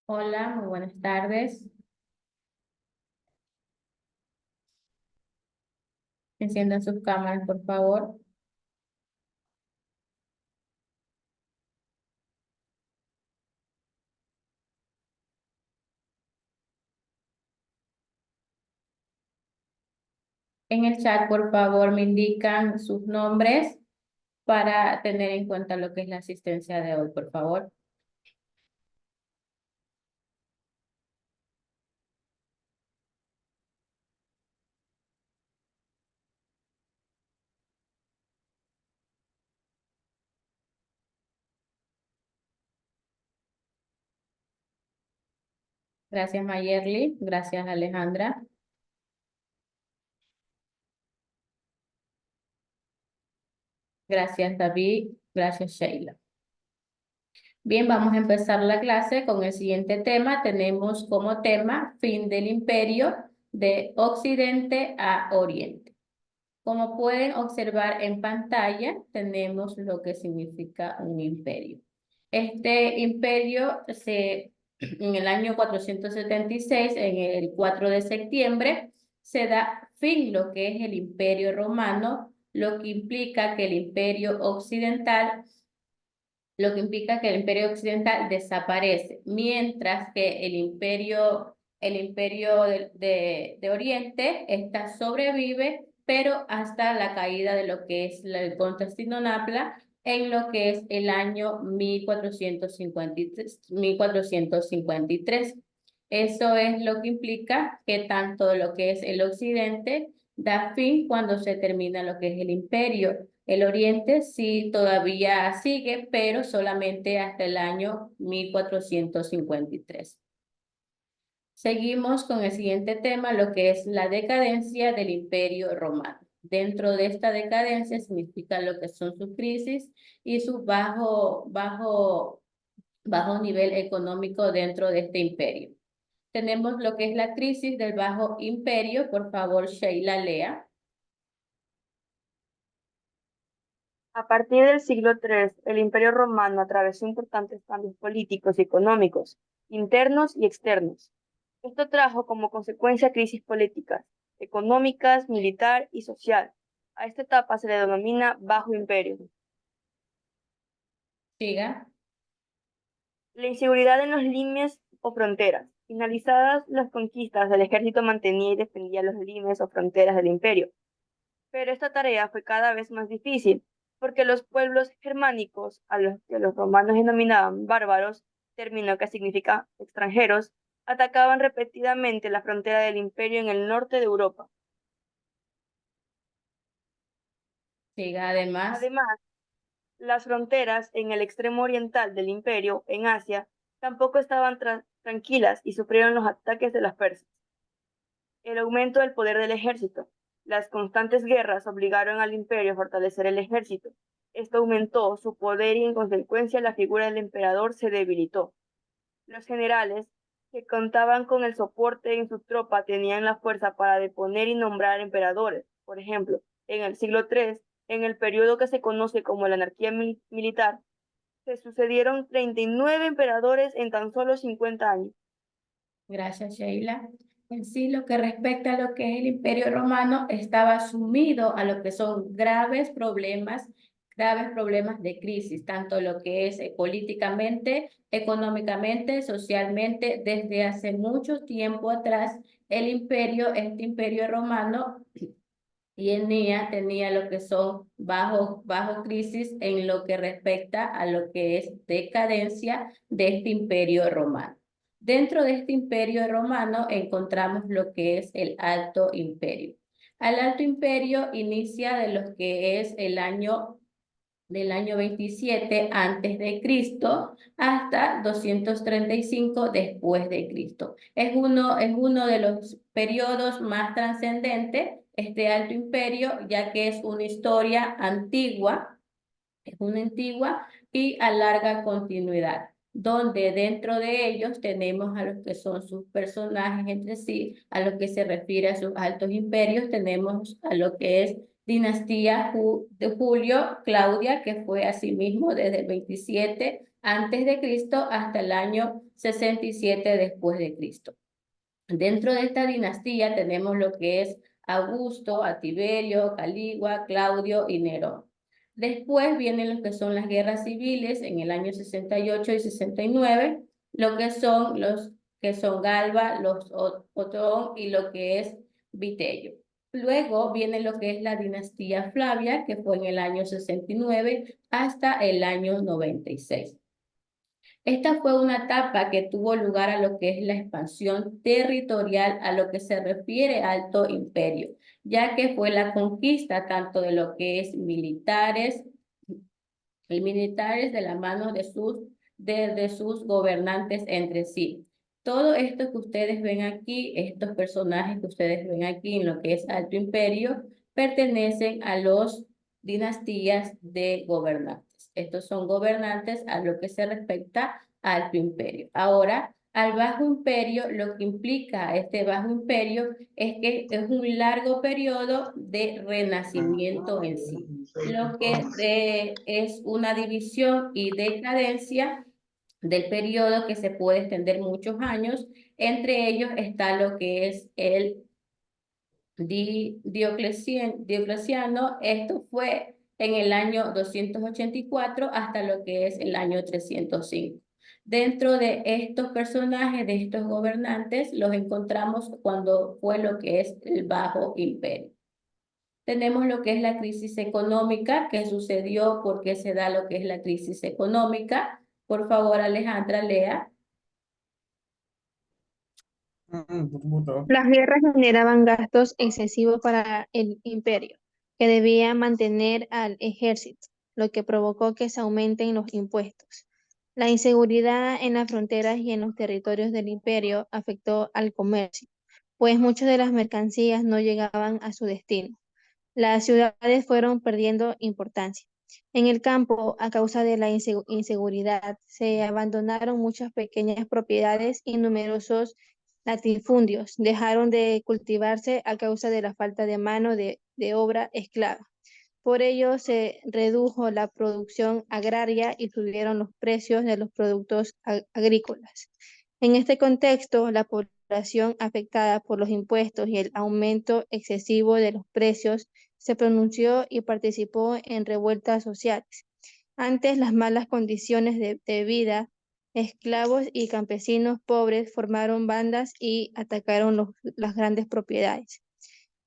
Hola, muy buenas tardes. Enciendan sus cámaras, por favor. En el chat, por favor, me indican sus nombres para tener en cuenta lo que es la asistencia de hoy, por favor. Gracias, Mayerly. Gracias, Alejandra. Gracias, David. Gracias, Sheila. Bien, vamos a empezar la clase con el siguiente tema. Tenemos como tema fin del imperio de Occidente a Oriente. Como pueden observar en pantalla, tenemos lo que significa un imperio. Este imperio en el año 476, en el 4 de septiembre, se da fin lo que es el imperio romano, lo que implica que el imperio occidental lo que implica que el imperio occidental desaparece, mientras que el imperio de Oriente esta sobrevive, pero hasta la caída de lo que es el Constantinopla en lo que es el año 1453, 1453. Eso es lo que implica que tanto lo que es el occidente da fin cuando se termina lo que es el imperio. El Oriente sí todavía sigue, pero solamente hasta el año 1453. Seguimos con el siguiente tema, lo que es la decadencia del Imperio Romano. Dentro de esta decadencia significa lo que son sus crisis y su bajo nivel económico dentro de este imperio. Tenemos lo que es la crisis del Bajo Imperio. Por favor, Sheila, lea. A partir del siglo III, el Imperio romano atravesó importantes cambios políticos y económicos, internos y externos. Esto trajo como consecuencia crisis políticas, económicas, militar y social. A esta etapa se le denomina Bajo Imperio. Siga. La inseguridad en los límites o fronteras. Finalizadas las conquistas, el ejército mantenía y defendía los límites o fronteras del imperio. Pero esta tarea fue cada vez más difícil, porque los pueblos germánicos, a los que los romanos denominaban bárbaros, término que significa extranjeros, atacaban repetidamente la frontera del imperio en el norte de Europa. Siga además. Además, las fronteras en el extremo oriental del imperio, en Asia, tampoco estaban tranquilas y sufrieron los ataques de las persas. El aumento del poder del ejército. Las constantes guerras obligaron al imperio a fortalecer el ejército. Esto aumentó su poder y en consecuencia la figura del emperador se debilitó. Los generales, que contaban con el soporte en su tropa, tenían la fuerza para deponer y nombrar emperadores. Por ejemplo, en el siglo III, en el periodo que se conoce como la anarquía militar, se sucedieron 39 emperadores en tan solo 50 años. Gracias, Sheila. En sí, lo que respecta a lo que es el Imperio Romano, estaba sumido a lo que son graves problemas de crisis, tanto lo que es políticamente, económicamente, socialmente, desde hace mucho tiempo atrás, este Imperio Romano tenía lo que son bajo crisis en lo que respecta a lo que es decadencia de este imperio romano. Dentro de este imperio romano encontramos lo que es el Alto Imperio. Al Alto Imperio inicia de lo que es del año 27 antes de Cristo hasta 235 después de Cristo. Es uno de los periodos más trascendentes, este Alto Imperio, ya que es una historia antigua, es una antigua y a larga continuidad, donde dentro de ellos tenemos a los que son sus personajes entre sí, a lo que se refiere a sus altos imperios, tenemos a lo que es dinastía de Julio, Claudia, que fue asimismo desde el 27 antes de Cristo hasta el año 67 después de Cristo. Dentro de esta dinastía tenemos lo que es Augusto, a Tiberio, Calígula, Claudio y Nerón. Después vienen lo que son las guerras civiles en el año 68 y 69, lo que son los que son Galba, los Otón y lo que es Vitello. Luego viene lo que es la dinastía Flavia, que fue en el año 69 hasta el año 96. Esta fue una etapa que tuvo lugar a lo que es la expansión territorial a lo que se refiere Alto Imperio, ya que fue la conquista tanto de lo que es militares de la mano de sus gobernantes entre sí. Todo esto que ustedes ven aquí, estos personajes que ustedes ven aquí en lo que es Alto Imperio, pertenecen a los dinastías de gobernantes. Estos son gobernantes a lo que se respecta al Alto Imperio. Ahora, al Bajo Imperio, lo que implica este Bajo Imperio es que es un largo periodo de renacimiento en sí, lo que es una división y decadencia del periodo que se puede extender muchos años. Entre ellos está lo que es el Diocleciano. Esto fue en el año 284 hasta lo que es el año 305. Dentro de estos personajes, de estos gobernantes, los encontramos cuando fue lo que es el Bajo Imperio. Tenemos lo que es la crisis económica, que sucedió porque se da lo que es la crisis económica. Por favor, Alejandra, lea. Las guerras generaban gastos excesivos para el imperio, que debía mantener al ejército, lo que provocó que se aumenten los impuestos. La inseguridad en las fronteras y en los territorios del imperio afectó al comercio, pues muchas de las mercancías no llegaban a su destino. Las ciudades fueron perdiendo importancia. En el campo, a causa de la inseguridad, se abandonaron muchas pequeñas propiedades y numerosos latifundios dejaron de cultivarse a causa de la falta de mano de obra esclava. Por ello, se redujo la producción agraria y subieron los precios de los productos agrícolas. En este contexto, la población afectada por los impuestos y el aumento excesivo de los precios se pronunció y participó en revueltas sociales. Antes, las malas condiciones de vida, esclavos y campesinos pobres formaron bandas y atacaron las grandes propiedades.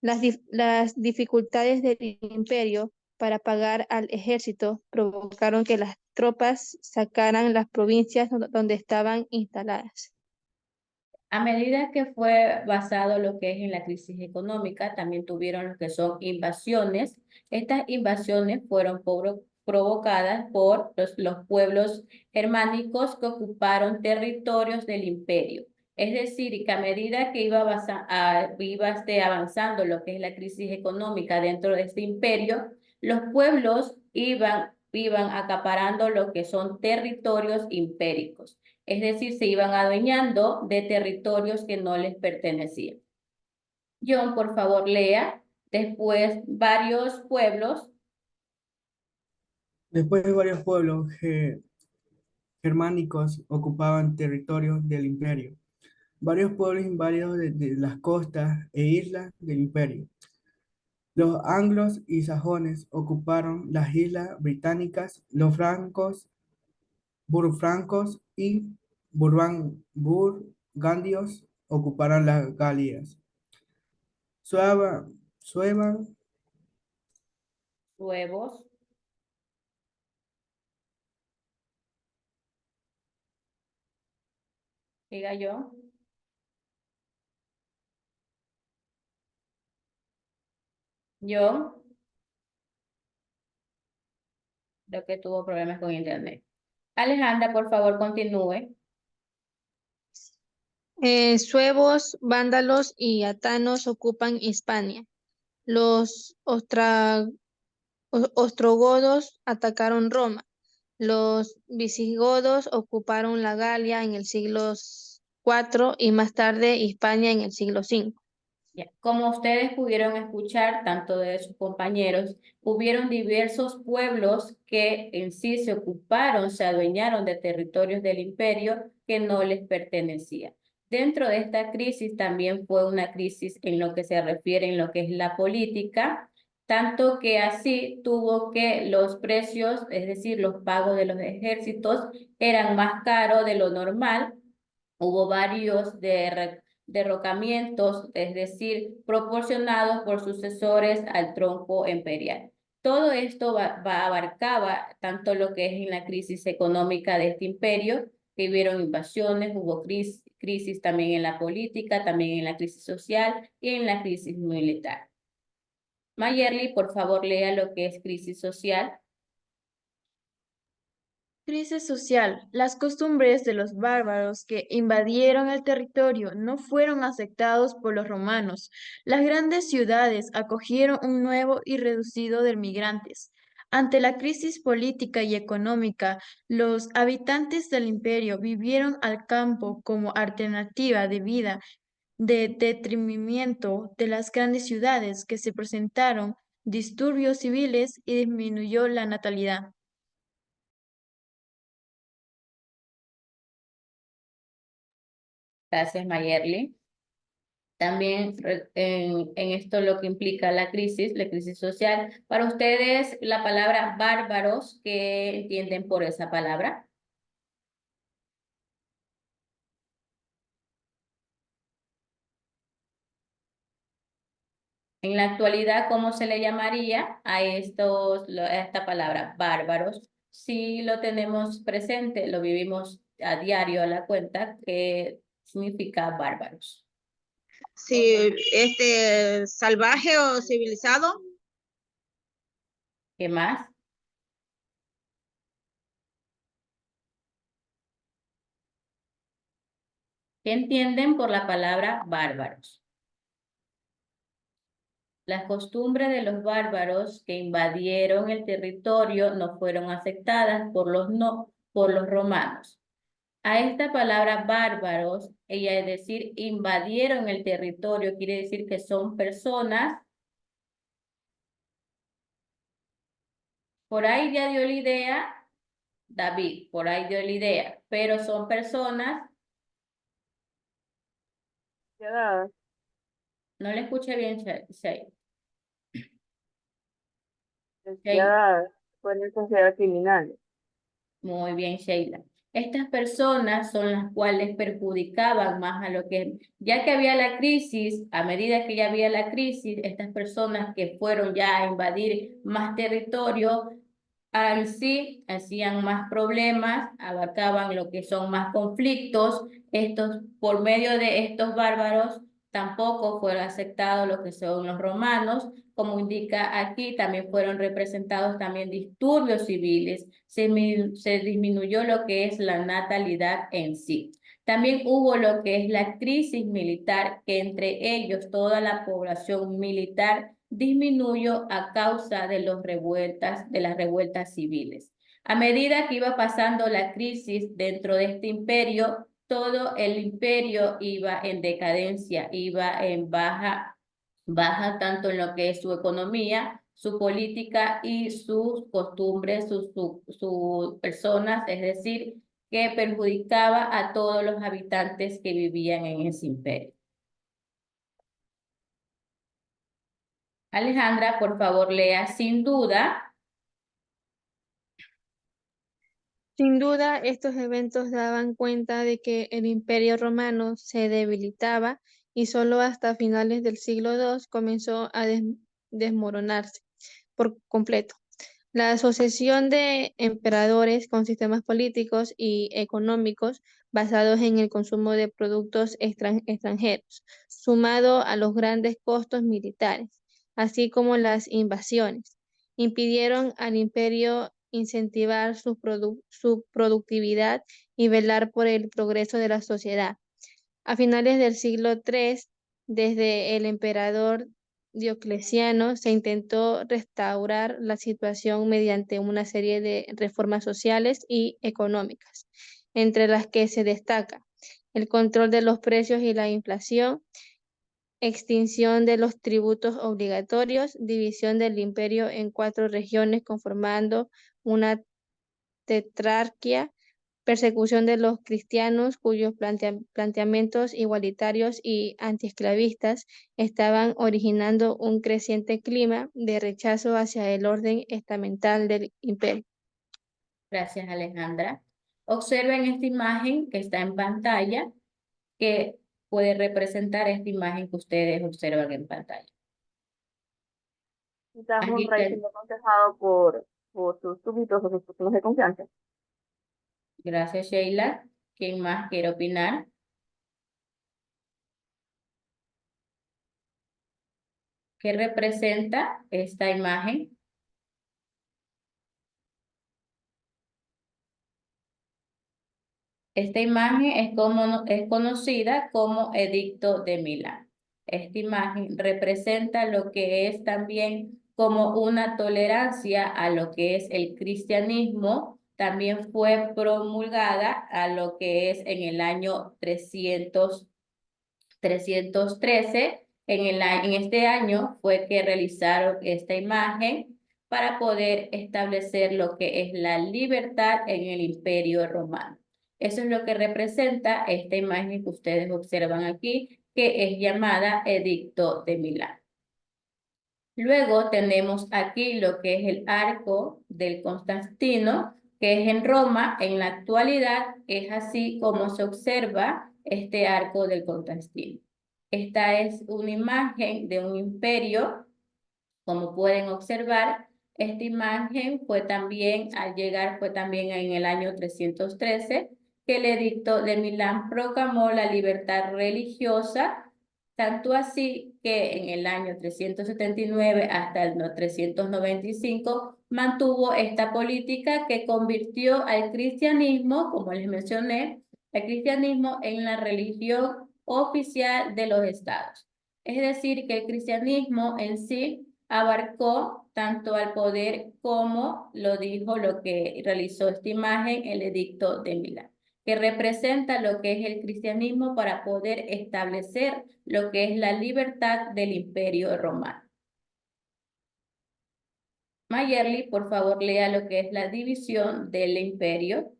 Las dificultades del imperio para pagar al ejército provocaron que las tropas sacaran las provincias donde estaban instaladas. A medida que fue basado lo que es en la crisis económica, también tuvieron lo que son invasiones. Estas invasiones fueron provocadas por los pueblos germánicos que ocuparon territorios del imperio. Es decir, que a medida que iba avanzando lo que es la crisis económica dentro de este imperio, los pueblos iban acaparando lo que son territorios impéricos. Es decir, se iban adueñando de territorios que no les pertenecían. John, por favor, lea. Después, varios pueblos. Después varios pueblos germánicos ocupaban territorios del imperio. Varios pueblos invadidos de las costas e islas del imperio. Los anglos y sajones ocuparon las islas británicas, los francos, burfrancos y burgundios ocuparon las Galías. Sueban, Nuevos. Diga yo. Yo, creo que tuvo problemas con internet. Alejandra, por favor, continúe. Suevos, vándalos y atanos ocupan Hispania. Los ostrogodos atacaron Roma. Los visigodos ocuparon la Galia en el siglo IV y más tarde Hispania en el siglo V. Ya, como ustedes pudieron escuchar, tanto de sus compañeros, hubieron diversos pueblos que en sí se ocuparon, se adueñaron de territorios del imperio que no les pertenecían. Dentro de esta crisis también fue una crisis en lo que se refiere en lo que es la política, tanto que así tuvo que los precios, es decir, los pagos de los ejércitos, eran más caros de lo normal. Hubo varios derrocamientos, es decir, proporcionados por sucesores al tronco imperial. Todo esto abarcaba tanto lo que es en la crisis económica de este imperio, que hubieron invasiones, hubo crisis también en la política, también en la crisis social y en la crisis militar. Mayerly, por favor, lea lo que es crisis social. Crisis social. Las costumbres de los bárbaros que invadieron el territorio no fueron aceptados por los romanos. Las grandes ciudades acogieron un nuevo y reducido de migrantes. Ante la crisis política y económica, los habitantes del imperio vivieron al campo como alternativa de vida, de detrimento de las grandes ciudades que se presentaron disturbios civiles y disminuyó la natalidad. Gracias, Mayerly. También en esto lo que implica la crisis social. Para ustedes, la palabra bárbaros, ¿qué entienden por esa palabra? En la actualidad, ¿cómo se le llamaría a esta palabra, bárbaros? Si lo tenemos presente, lo vivimos a diario a la cuenta, ¿qué significa bárbaros? Sí, salvaje o civilizado. ¿Qué más? ¿Qué entienden por la palabra bárbaros? Las costumbres de los bárbaros que invadieron el territorio no fueron aceptadas por los romanos. A esta palabra bárbaros, ella es decir, invadieron el territorio, quiere decir que son personas, por ahí ya dio la idea, David, por ahí dio la idea, pero son personas, Despiadadas. no le escuché bien, Shay. Despiadadas. Pueden considerar criminales. Muy bien, Sheila. Estas personas son las cuales perjudicaban más a lo que, ya que había la crisis, a medida que ya había la crisis, estas personas que fueron ya a invadir más territorio, en sí hacían más problemas, abarcaban lo que son más conflictos. Estos, por medio de estos bárbaros, tampoco fueron aceptados lo que son los romanos. Como indica aquí, también fueron representados también disturbios civiles, se disminuyó lo que es la natalidad en sí. También hubo lo que es la crisis militar, que entre ellos toda la población militar disminuyó a causa de las revueltas civiles. A medida que iba pasando la crisis dentro de este imperio, todo el imperio iba en decadencia, iba en baja tanto en lo que es su economía, su política y sus costumbres, sus personas, es decir, que perjudicaba a todos los habitantes que vivían en ese imperio. Alejandra, por favor, lea sin duda. Sin duda, estos eventos daban cuenta de que el Imperio Romano se debilitaba y solo hasta finales del siglo II comenzó a desmoronarse por completo. La asociación de emperadores con sistemas políticos y económicos basados en el consumo de productos extranjeros, sumado a los grandes costos militares, así como las invasiones, impidieron al imperio incentivar su productividad y velar por el progreso de la sociedad. A finales del siglo III, desde el emperador Diocleciano, se intentó restaurar la situación mediante una serie de reformas sociales y económicas, entre las que se destaca el control de los precios y la inflación, extinción de los tributos obligatorios, división del imperio en 4 regiones conformando una tetrarquía, persecución de los cristianos cuyos planteamientos igualitarios y antiesclavistas estaban originando un creciente clima de rechazo hacia el orden estamental del imperio. Gracias, Alejandra. Observen esta imagen que está en pantalla, que puede representar esta imagen que ustedes observan en pantalla. Quizás un Aquí rey ten- siendo aconsejado por sus súbditos o sus personas de confianza. Gracias, Sheila. ¿Quién más quiere opinar? ¿Qué representa esta imagen? Esta imagen es conocida como Edicto de Milán. Esta imagen representa lo que es también como una tolerancia a lo que es el cristianismo. También fue promulgada a lo que es en el año 313. En este año fue que realizaron esta imagen para poder establecer lo que es la libertad en el Imperio Romano. Eso es lo que representa esta imagen que ustedes observan aquí, que es llamada Edicto de Milán. Luego tenemos aquí lo que es el arco del Constantino, que es en Roma. En la actualidad es así como se observa este arco del Constantino. Esta es una imagen de un imperio. Como pueden observar, esta imagen fue también, al llegar, fue también en el año 313, que el Edicto de Milán proclamó la libertad religiosa, tanto así que en el año 379 hasta el 395 mantuvo esta política que convirtió al cristianismo, como les mencioné, el cristianismo en la religión oficial de los estados. Es decir, que el cristianismo en sí abarcó tanto al poder como lo dijo lo que realizó esta imagen, el Edicto de Milán, que representa lo que es el cristianismo para poder establecer lo que es la libertad del Imperio Romano. Mayerly, por favor, lea lo que es la división del imperio.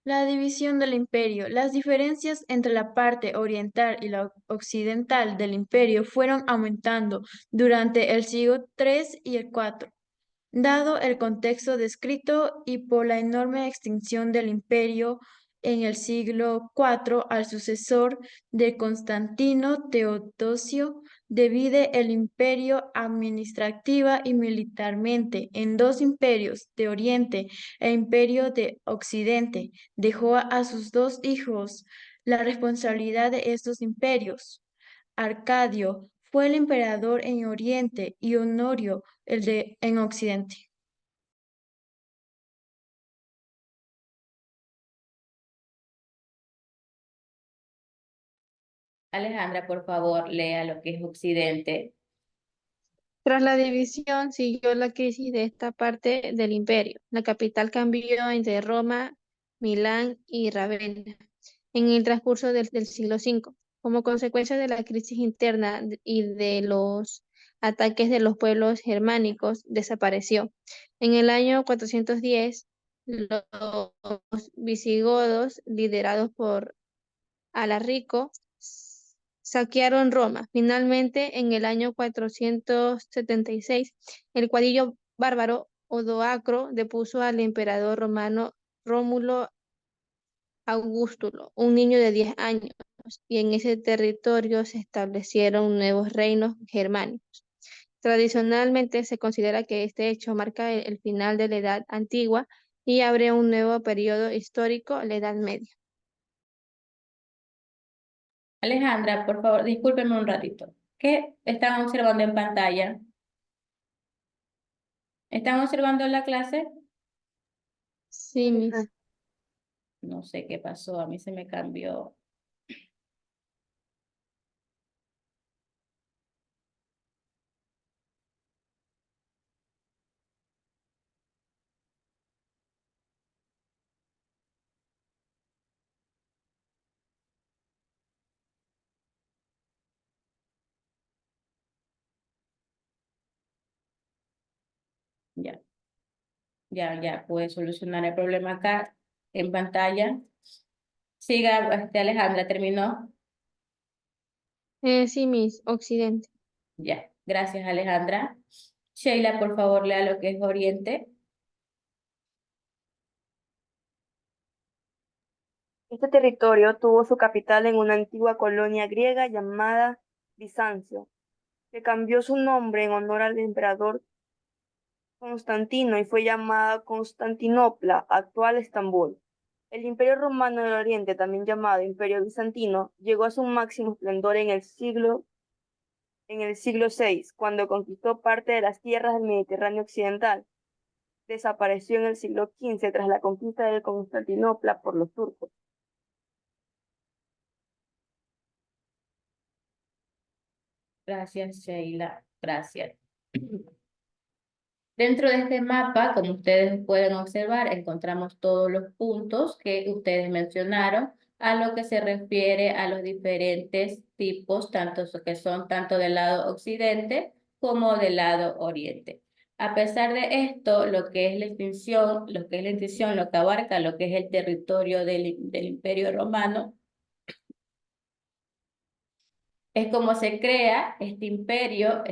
La división del imperio. Las diferencias entre la parte oriental y la occidental del imperio fueron aumentando durante el siglo III y el IV. Dado el contexto descrito y por la enorme extinción del imperio en el siglo IV al sucesor de Constantino Teodosio, divide el imperio administrativa y militarmente en 2 imperios de Oriente e imperio de Occidente. Dejó a sus 2 hijos la responsabilidad de estos imperios. Arcadio fue el emperador en Oriente y Honorio en Occidente. Alejandra, por favor, lea lo que es Occidente. Tras la división siguió la crisis de esta parte del imperio. La capital cambió entre Roma, Milán y Ravenna en el transcurso del siglo V. Como consecuencia de la crisis interna y de los ataques de los pueblos germánicos, desapareció. En el año 410, los visigodos, liderados por Alarico, saquearon Roma. Finalmente, en el año 476, el cuadrillo bárbaro Odoacro depuso al emperador romano Rómulo Augustulo, un niño de 10 años, y en ese territorio se establecieron nuevos reinos germánicos. Tradicionalmente se considera que este hecho marca el final de la Edad Antigua y abre un nuevo periodo histórico, la Edad Media. Alejandra, por favor, discúlpenme un ratito. ¿Qué están observando en pantalla? ¿Están observando la clase? Sí, mis. No sé qué pasó, a mí se me cambió. Ya. Ya pude solucionar el problema acá en pantalla. Siga, Alejandra, ¿terminó? Sí, Miss, Occidente. Ya. Gracias, Alejandra. Sheila, por favor, lea lo que es Oriente. Este territorio tuvo su capital en una antigua colonia griega llamada Bizancio, que cambió su nombre en honor al emperador Constantino y fue llamada Constantinopla, actual Estambul. El Imperio Romano del Oriente, también llamado Imperio Bizantino, llegó a su máximo esplendor en el siglo VI, cuando conquistó parte de las tierras del Mediterráneo occidental. Desapareció en el siglo XV tras la conquista de Constantinopla por los turcos. Gracias, Sheila. Gracias. Dentro de este mapa, como ustedes pueden observar, encontramos todos los puntos que ustedes mencionaron a lo que se refiere a los diferentes tipos, tanto que son tanto del lado occidente como del lado oriente. A pesar de esto, lo que es la extinción, lo que abarca lo que es el territorio del Imperio Romano, es como se crea este imperio,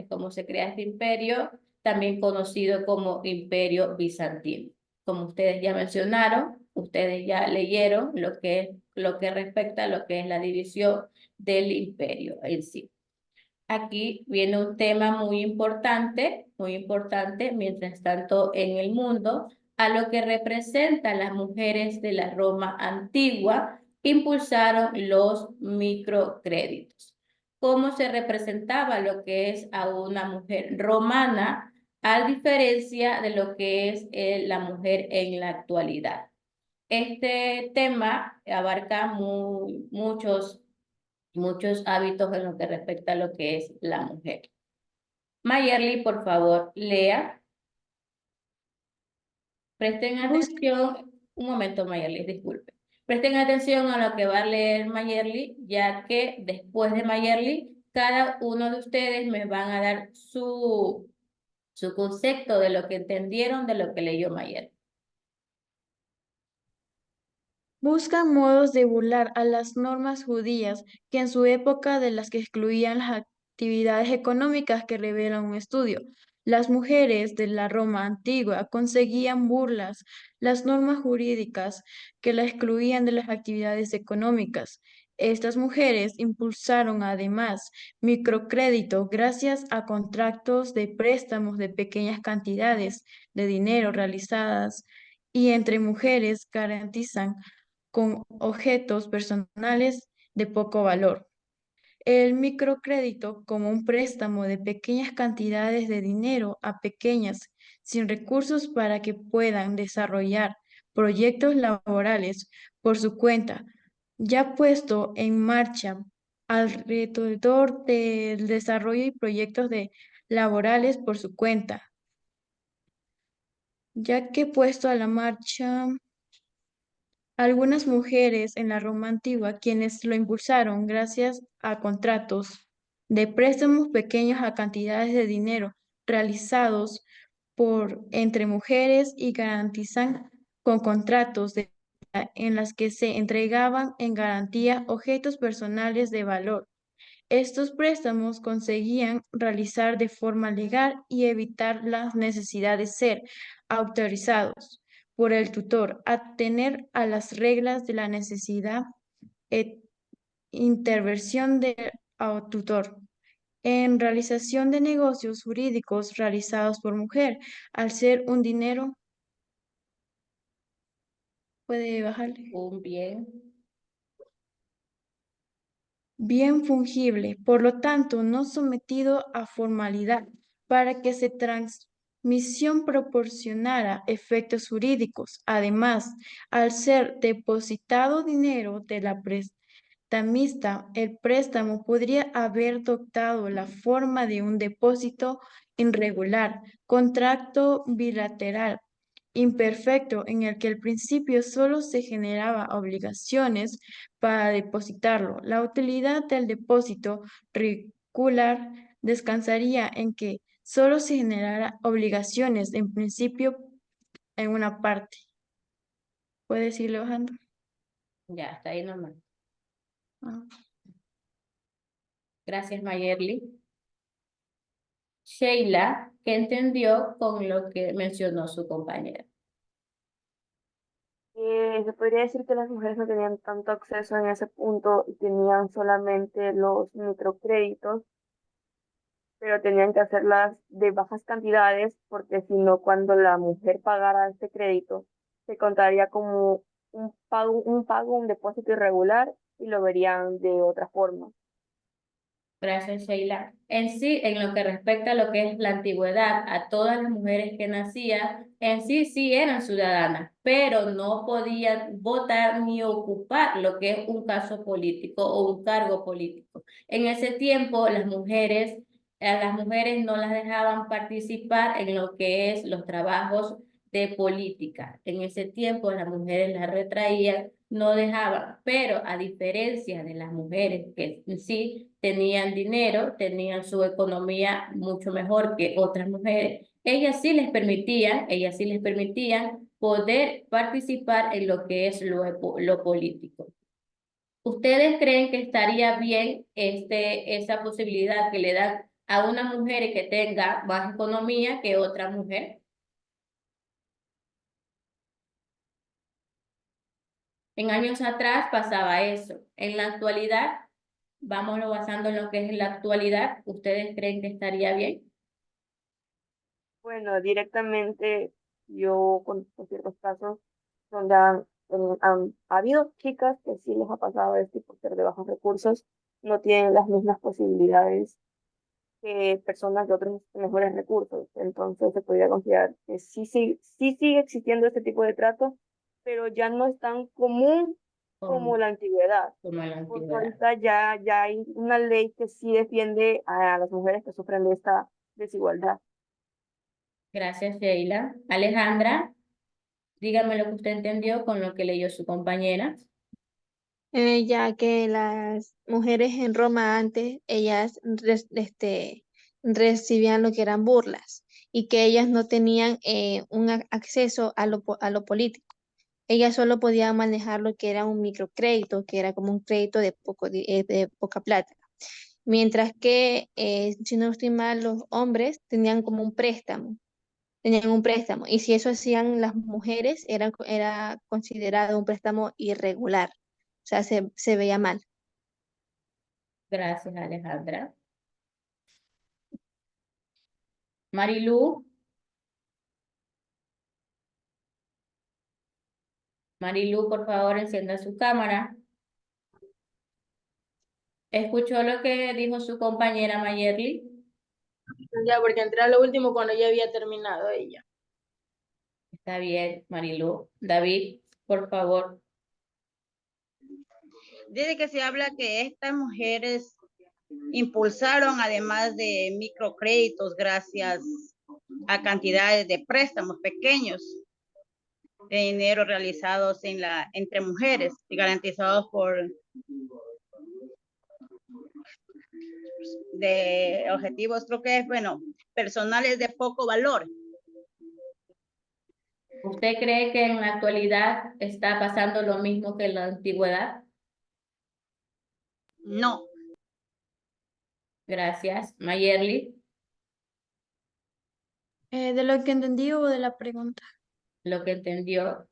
también conocido como Imperio Bizantino. Como ustedes ya mencionaron, ustedes ya leyeron lo que respecta a lo que es la división del imperio en sí. Aquí viene un tema muy importante, mientras tanto en el mundo, a lo que representan las mujeres de la Roma antigua, impulsaron los microcréditos. ¿Cómo se representaba lo que es a una mujer romana, a diferencia de lo que es la mujer en la actualidad? Este tema abarca muchos hábitos en lo que respecta a lo que es la mujer. Mayerly, por favor, lea. Presten atención. Un momento, Mayerly, disculpe. Presten atención a lo que va a leer Mayerly, ya que después de Mayerly, cada uno de ustedes me van a dar su concepto de lo que entendieron de lo que leyó Mayerly. Buscan modos de burlar a las normas judías que en su época de las que excluían las actividades económicas que revela un estudio. Las mujeres de la Roma antigua conseguían burlas las normas jurídicas que la excluían de las actividades económicas. Estas mujeres impulsaron además microcrédito gracias a contratos de préstamos de pequeñas cantidades de dinero realizadas y entre mujeres garantizan con objetos personales de poco valor. El microcrédito como un préstamo de pequeñas cantidades de dinero a pequeñas sin recursos para que puedan desarrollar proyectos laborales por su cuenta, ya puesto en marcha alrededor del desarrollo y proyectos laborales por su cuenta, ya que puesto a la marcha algunas mujeres en la Roma antigua, quienes lo impulsaron gracias a contratos de préstamos pequeños a cantidades de dinero realizados entre mujeres y garantizan con contratos en las que se entregaban en garantía objetos personales de valor. Estos préstamos conseguían realizar de forma legal y evitar la necesidad de ser autorizados por el tutor, atener a las reglas de la necesidad e intervención del tutor en realización de negocios jurídicos realizados por mujer, al ser un dinero, puede bajarle. Un bien. Bien fungible, por lo tanto, no sometido a formalidad, para que su transmisión proporcionara efectos jurídicos. Además, al ser depositado dinero de la prestamista, el préstamo podría haber adoptado la forma de un depósito irregular, contrato bilateral, imperfecto en el que al principio solo se generaba obligaciones para depositarlo. La utilidad del depósito regular descansaría en que solo se generara obligaciones, en principio, en una parte. ¿Puedes irle bajando? Ya, está ahí nomás. Ah. Gracias, Mayerly. Sheila, ¿qué entendió con lo que mencionó su compañera? Se podría decir que las mujeres no tenían tanto acceso en ese punto y tenían solamente los microcréditos, pero tenían que hacerlas de bajas cantidades porque si no, cuando la mujer pagara este crédito, se contaría como un depósito irregular y lo verían de otra forma. Gracias, Sheila. En sí, en lo que respecta a lo que es la antigüedad, a todas las mujeres que nacían, en sí, sí eran ciudadanas, pero no podían votar ni ocupar lo que es un caso político o un cargo político. En ese tiempo, a las mujeres no las dejaban participar en lo que es los trabajos de política. En ese tiempo, las mujeres las retraían, no dejaban, pero a diferencia de las mujeres que sí tenían dinero, tenían su economía mucho mejor que otras mujeres, ellas sí les permitían poder participar en lo que es lo político. ¿Ustedes creen que estaría bien esa posibilidad que le dan a una mujer que tenga más economía que otra mujer? En años atrás pasaba eso. En la actualidad, vámonos basando en lo que es la actualidad, ¿ustedes creen que estaría bien? Bueno, directamente yo con ciertos casos donde han habido chicas que sí les ha pasado esto y por ser de bajos recursos no tienen las mismas posibilidades que personas de otros mejores recursos. Entonces se podría considerar que sí sigue existiendo este tipo de trato, pero ya no es tan común como Como, la antigüedad, como en la porque antigüedad. ahorita ya hay una ley que sí defiende a las mujeres que sufren de esta desigualdad. Gracias, Sheila. Alejandra, dígame lo que usted entendió con lo que leyó su compañera. Ya que las mujeres en Roma antes, ellas recibían lo que eran burlas y que ellas no tenían un acceso a lo político. Ellas solo podían manejar lo que era un microcrédito, que era como un crédito de poca plata. Mientras que, si no estoy mal, los hombres tenían un préstamo. Y si eso hacían las mujeres, era considerado un préstamo irregular. O sea, se veía mal. Gracias, Alejandra. Marilu, Marilu, por favor, encienda su cámara. ¿Escuchó lo que dijo su compañera Mayerly? Ya, porque entré a lo último cuando ya había terminado ella. Está bien, Marilu. David, por favor. Dice que se habla que estas mujeres impulsaron, además de microcréditos, gracias a cantidades de préstamos pequeños de dinero realizados entre mujeres y garantizados por de objetivos, creo que es, bueno, personales de poco valor. ¿Usted cree que en la actualidad está pasando lo mismo que en la antigüedad? No. Gracias. Mayerly, De lo que entendí o de la pregunta. lo que entendió.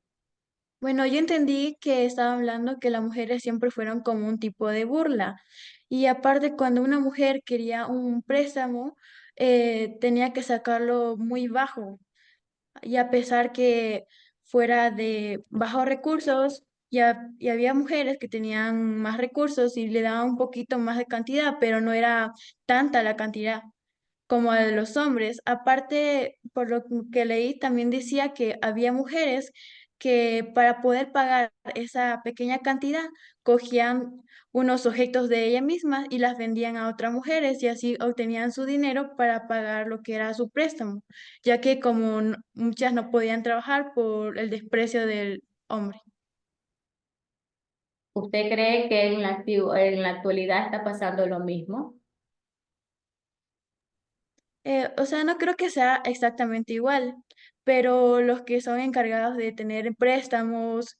Bueno, yo entendí que estaba hablando que las mujeres siempre fueron como un tipo de burla. Y aparte, cuando una mujer quería un préstamo, tenía que sacarlo muy bajo. Y a pesar que fuera de bajos recursos, y había mujeres que tenían más recursos y le daban un poquito más de cantidad, pero no era tanta la cantidad como a los hombres. Aparte, por lo que leí, también decía que había mujeres que para poder pagar esa pequeña cantidad cogían unos objetos de ella misma y las vendían a otras mujeres y así obtenían su dinero para pagar lo que era su préstamo, ya que como muchas no podían trabajar por el desprecio del hombre. ¿Usted cree que en la actualidad está pasando lo mismo? O sea, no creo que sea exactamente igual, pero los que son encargados de tener préstamos,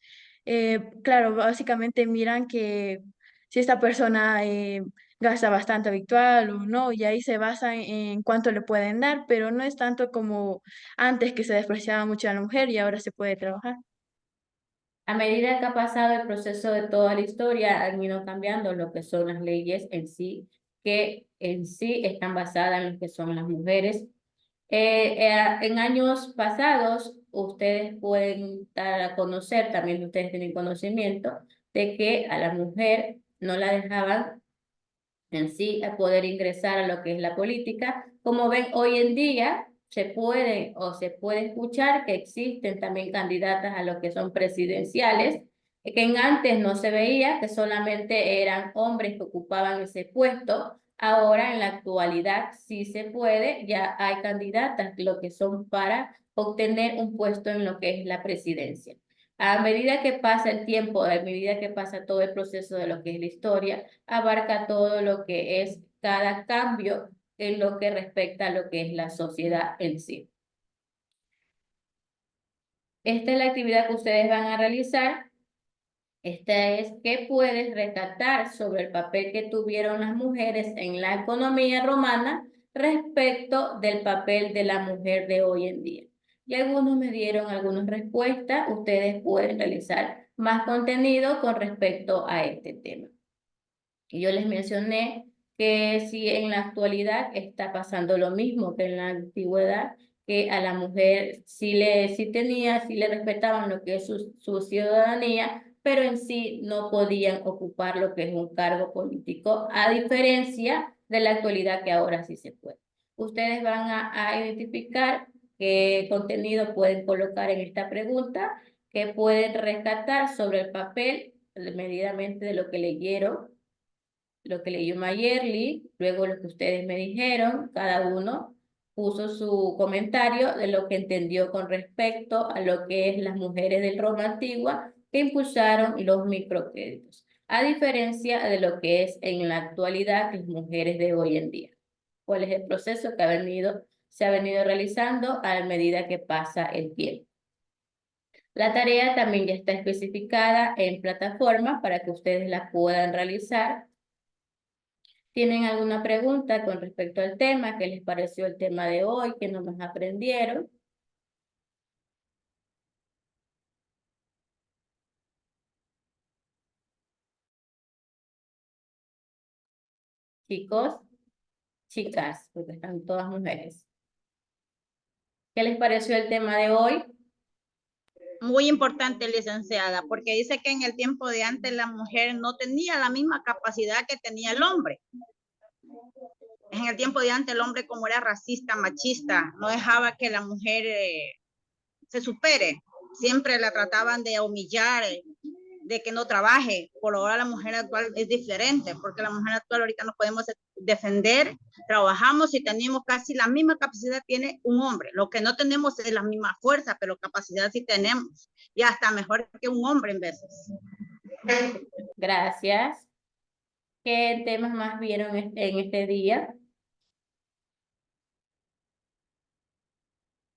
claro, básicamente miran que si esta persona gasta bastante habitual o no, y ahí se basan en cuánto le pueden dar, pero no es tanto como antes que se despreciaba mucho a la mujer y ahora se puede trabajar. A medida que ha pasado el proceso de toda la historia, han ido cambiando lo que son las leyes en sí, que en sí están basadas en lo que son las mujeres. En años pasados, ustedes pueden dar a conocer, también ustedes tienen conocimiento, de que a la mujer no la dejaban en sí a poder ingresar a lo que es la política. Como ven, hoy en día se puede escuchar que existen también candidatas a lo que son presidenciales, que en antes no se veía, que solamente eran hombres que ocupaban ese puesto. Ahora en la actualidad sí se puede, ya hay candidatas lo que son para obtener un puesto en lo que es la presidencia. A medida que pasa el tiempo, a medida que pasa todo el proceso de lo que es la historia, abarca todo lo que es cada cambio en lo que respecta a lo que es la sociedad en sí. Esta es la actividad que ustedes van a realizar. Esta es que puedes rescatar sobre el papel que tuvieron las mujeres en la economía romana respecto del papel de la mujer de hoy en día. Y algunos me dieron algunas respuestas. Ustedes pueden realizar más contenido con respecto a este tema. Y yo les mencioné que si en la actualidad está pasando lo mismo que en la antigüedad, que a la mujer sí le respetaban lo que es su ciudadanía, pero en sí no podían ocupar lo que es un cargo político, a diferencia de la actualidad que ahora sí se puede. Ustedes van a identificar qué contenido pueden colocar en esta pregunta, que pueden rescatar sobre el papel medidamente de lo que leyeron, lo que leyó Mayerly, luego lo que ustedes me dijeron, cada uno puso su comentario de lo que entendió con respecto a lo que es las mujeres del Roma antigua que impulsaron los microcréditos, a diferencia de lo que es en la actualidad las mujeres de hoy en día. ¿Cuál es el proceso que se ha venido realizando a medida que pasa el tiempo? La tarea también ya está especificada en plataformas para que ustedes la puedan realizar. ¿Tienen alguna pregunta con respecto al tema? ¿Qué les pareció el tema de hoy? ¿Qué no más aprendieron? Chicos, chicas, porque están todas mujeres. ¿Qué les pareció el tema de hoy? Muy importante, licenciada, porque dice que en el tiempo de antes la mujer no tenía la misma capacidad que tenía el hombre. En el tiempo de antes el hombre, como era racista, machista, no dejaba que la mujer se supere. Siempre la trataban de humillar, de que no trabaje. Por ahora la mujer actual es diferente, porque la mujer actual ahorita nos podemos defender, trabajamos y tenemos casi la misma capacidad tiene un hombre. Lo que no tenemos es la misma fuerza, pero capacidad sí tenemos. Y hasta mejor que un hombre en veces. Gracias. ¿Qué temas más vieron en este día?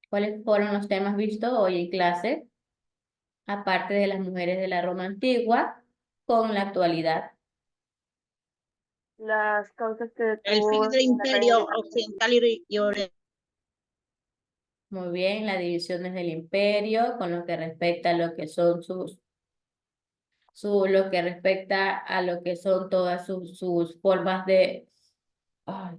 ¿Cuáles fueron los temas vistos hoy en clase? Aparte de las mujeres de la Roma antigua, con la actualidad. Las causas que El fin del imperio occidental y oriental. Muy bien, las divisiones del imperio, con lo que respecta a lo que son lo que respecta a lo que son todas sus formas de, ay,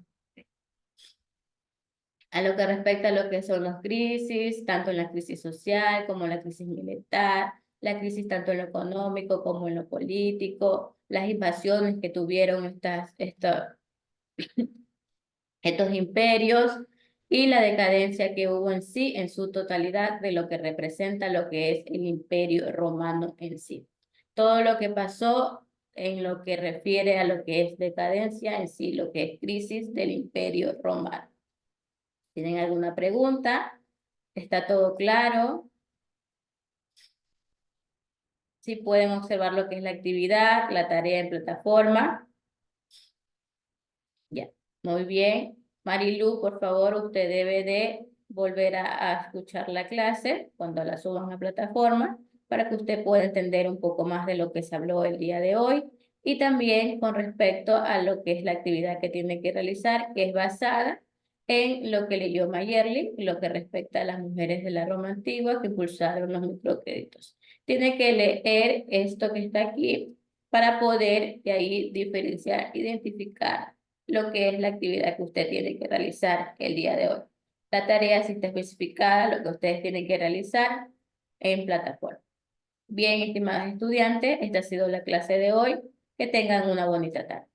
a lo que respecta a lo que son las crisis, tanto en la crisis social como en la crisis militar, la crisis tanto en lo económico como en lo político, las invasiones que tuvieron estos imperios y la decadencia que hubo en sí, en su totalidad, de lo que representa lo que es el imperio romano en sí. Todo lo que pasó en lo que refiere a lo que es decadencia en sí, lo que es crisis del imperio romano. ¿Tienen alguna pregunta? ¿Está todo claro? Sí pueden observar lo que es la actividad, la tarea en plataforma. Ya, muy bien. Marilu, por favor, usted debe de volver a escuchar la clase cuando la suban a plataforma para que usted pueda entender un poco más de lo que se habló el día de hoy y también con respecto a lo que es la actividad que tiene que realizar, que es basada en lo que leyó Mayerly, lo que respecta a las mujeres de la Roma antigua que impulsaron los microcréditos. Tiene que leer esto que está aquí para poder de ahí diferenciar, identificar lo que es la actividad que usted tiene que realizar el día de hoy. La tarea sí está especificada, lo que ustedes tienen que realizar en plataforma. Bien, estimados estudiantes, esta ha sido la clase de hoy. Que tengan una bonita tarde.